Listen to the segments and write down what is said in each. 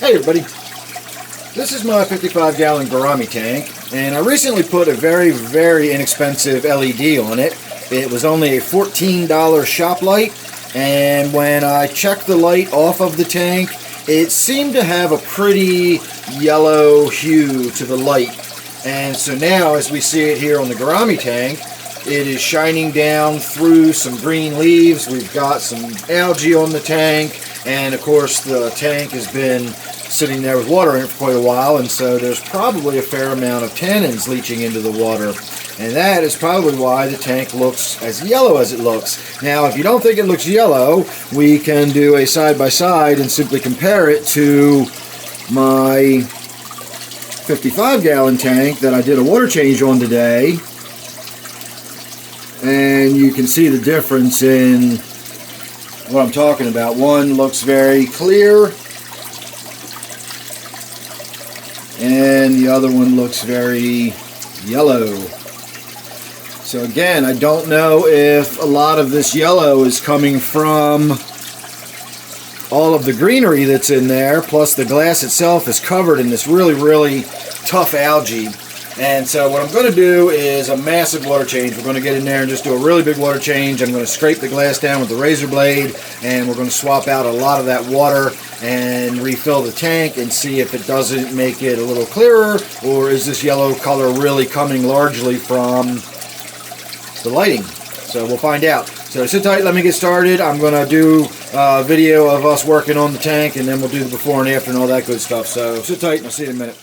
Hey everybody, this is my 55-gallon Gourami tank, and I recently put a very inexpensive LED on it. It was only a $14 shop light, and when I checked the light off of the tank, it seemed to have a pretty yellow hue to the light. And so now, as we see it here on the Gourami tank, it is shining down through some green leaves. We've got some algae on the tank, and of course the tank has been sitting there with water in it for quite a while, and so there's probably a fair amount of tannins leaching into the water, and that is probably why the tank looks as yellow as it looks. Now, if you don't think it looks yellow, we can do a side-by-side and simply compare it to my 55-gallon tank that I did a water change on today, and you can see the difference in what I'm talking about. One looks very clear, and the other one looks very yellow. So again, I don't know if a lot of this yellow is coming from all of the greenery that's in there, plus the glass itself is covered in this really tough algae. And so what I'm going to do is a massive water change. We're going to get in there and just do a really big water change. I'm going to scrape the glass down with the razor blade, and we're going to swap out a lot of that water and refill the tank and see if it doesn't make it a little clearer, or is this yellow color really coming largely from the lighting. So we'll find out. So sit tight, let me get started. I'm going to do a video of us working on the tank, and then we'll do the before and after and all that good stuff. So sit tight and I'll see you in a minute.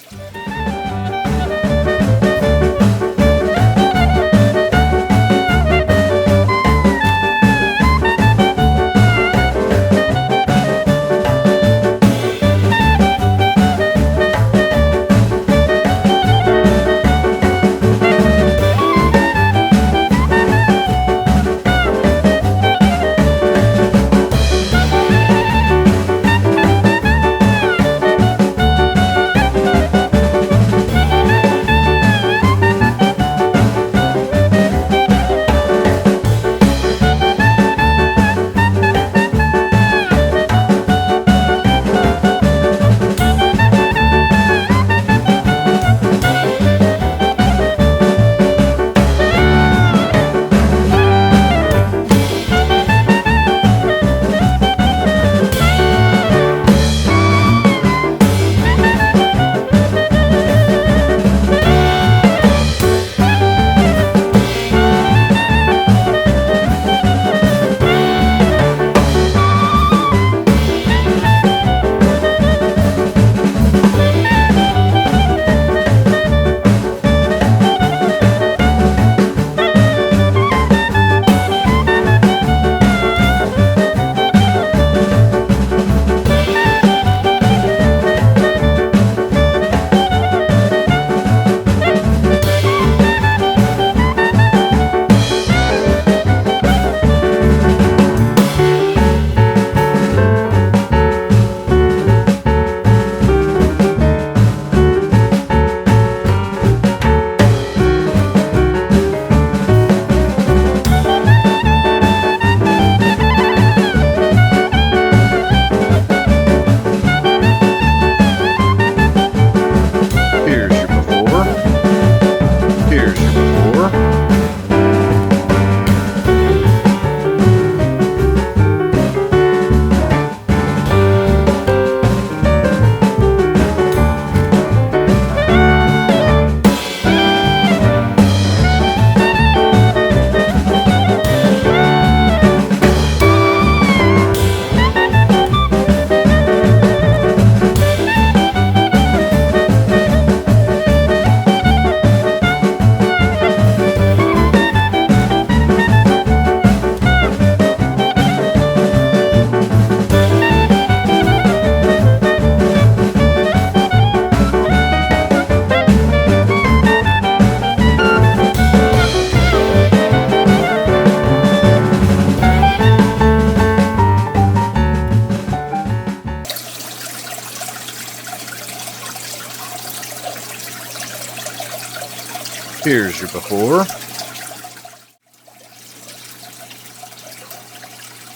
Here's your before.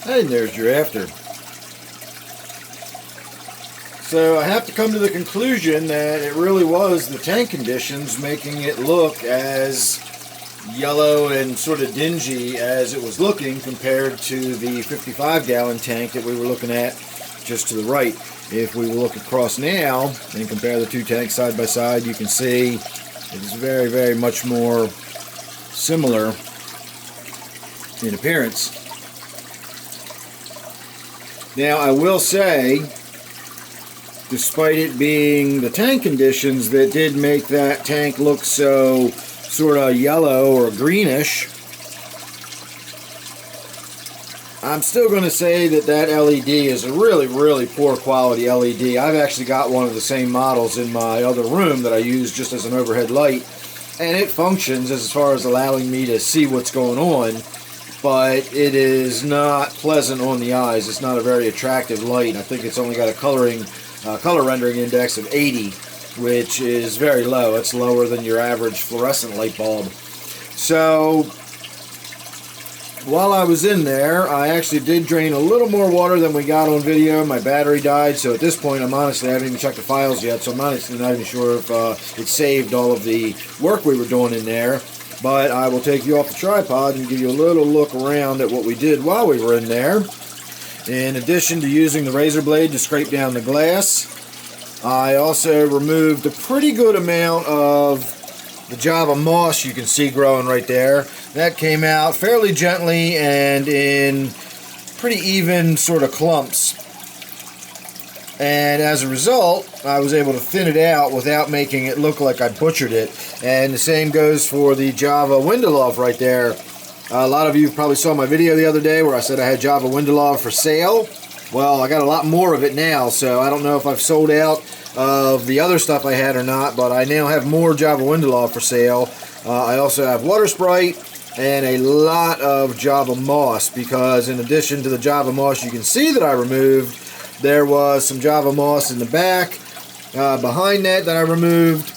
And there's your after. So I have to come to the conclusion that it really was the tank conditions making it look as yellow and sort of dingy as it was looking compared to the 55-gallon tank that we were looking at just to the right. If we look across now and compare the two tanks side by side, you can see it is very, very much more similar in appearance. Now, I will say, despite it being the tank conditions that did make that tank look so sort of yellow or greenish, I'm still going to say that that LED is a really, really poor quality LED. I've actually got one of the same models in my other room that I use just as an overhead light, and it functions as far as allowing me to see what's going on, but it is not pleasant on the eyes. It's not a very attractive light. I think it's only got a color rendering index of 80, which is very low. It's lower than your average fluorescent light bulb. So while I was in there, I actually did drain a little more water than we got on video. My battery died, so at this point, I haven't even checked the files yet, so I'm honestly not even sure if it saved all of the work we were doing in there. But I will take you off the tripod and give you a little look around at what we did while we were in there. In addition to using the razor blade to scrape down the glass, I also removed a pretty good amount of the Java moss you can see growing right there. That came out fairly gently and in pretty even sort of clumps. And as a result, I was able to thin it out without making it look like I butchered it. And the same goes for the Java Windelov right there. A lot of you probably saw my video the other day where I said I had Java Windelov for sale. Well, I got a lot more of it now, so I don't know if I've sold out of the other stuff I had or not, but I now have more Java Windelov for sale. I also have Water Sprite and a lot of Java Moss, because in addition to the Java Moss you can see that I removed, there was some Java Moss in the back behind that I removed.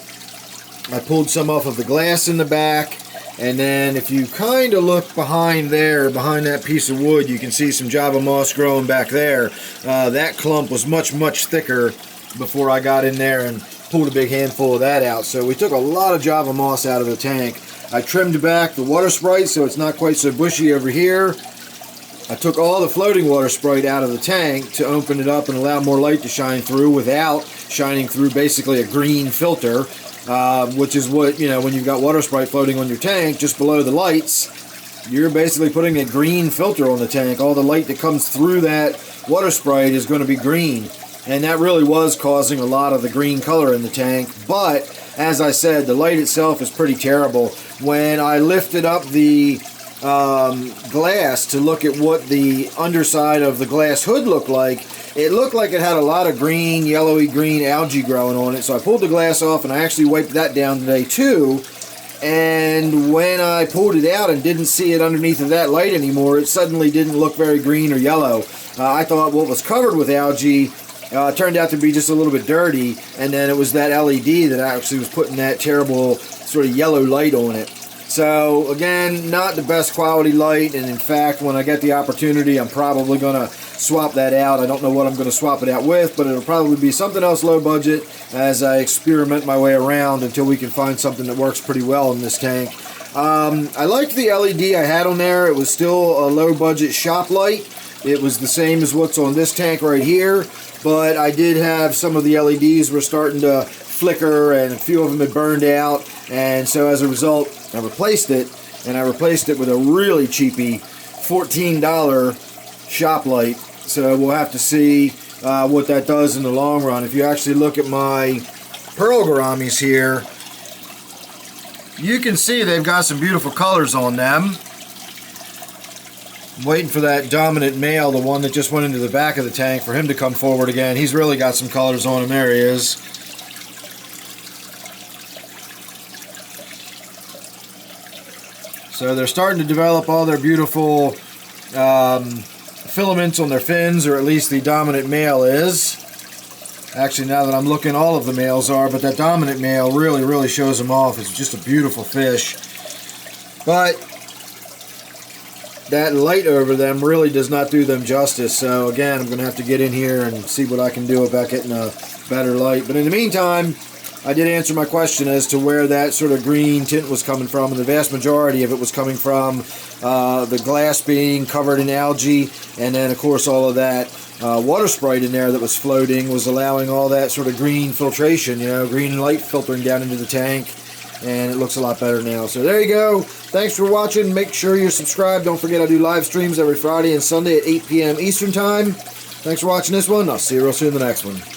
I pulled some off of the glass in the back, and then if you kind of look behind there, behind that piece of wood, you can see some Java Moss growing back there. That clump was much, much thicker before I got in there and pulled a big handful of that out. So we took a lot of Java Moss out of the tank. I trimmed back the Water Sprite so it's not quite so bushy over here. I took all the floating Water Sprite out of the tank to open it up and allow more light to shine through without shining through basically a green filter, which is what, you know, when you've got Water Sprite floating on your tank just below the lights, you're basically putting a green filter on the tank. All the light that comes through that Water Sprite is going to be green. And that really was causing a lot of the green color in the tank. But, as I said, the light itself is pretty terrible. When I lifted up the glass to look at what the underside of the glass hood looked like, it looked like it had a lot of green, yellowy green algae growing on it. So I pulled the glass off and I actually wiped that down today too. And when I pulled it out and didn't see it underneath of that light anymore, it suddenly didn't look very green or yellow. I thought what was covered with algae turned out to be just a little bit dirty, and then it was that LED that actually was putting that terrible sort of yellow light on it. So again, not the best quality light, and in fact, when I get the opportunity, I'm probably going to swap that out. I don't know what I'm going to swap it out with, but it'll probably be something else low budget as I experiment my way around until we can find something that works pretty well in this tank. I liked the LED I had on there. It was still a low budget shop light. It was the same as what's on this tank right here, but I did have some of the LEDs were starting to flicker and a few of them had burned out, and so as a result I replaced it, and I replaced it with a really cheapy $14 shop light. So we'll have to see what that does in the long run. If you actually look at my pearl gouramis here, you can see they've got some beautiful colors on them. I'm waiting for that dominant male, the one that just went into the back of the tank, for him to come forward again. He's really got some colors on him. There he is. So they're starting to develop all their beautiful filaments on their fins, or at least the dominant male is. Actually, now that I'm looking, all of the males are, but that dominant male really, really shows them off. It's just a beautiful fish. But that light over them really does not do them justice. So again, I'm going to have to get in here and see what I can do about getting a better light. But in the meantime, I did answer my question as to where that sort of green tint was coming from, and the vast majority of it was coming from the glass being covered in algae, and then of course all of that water sprite in there that was floating was allowing all that sort of green filtration, green light filtering down into the tank, and it looks a lot better now. So there you go. Thanks for watching. Make sure you're subscribed. Don't forget I do live streams every Friday and Sunday at 8 p.m. Eastern Time. Thanks for watching this one. I'll see you real soon in the next one.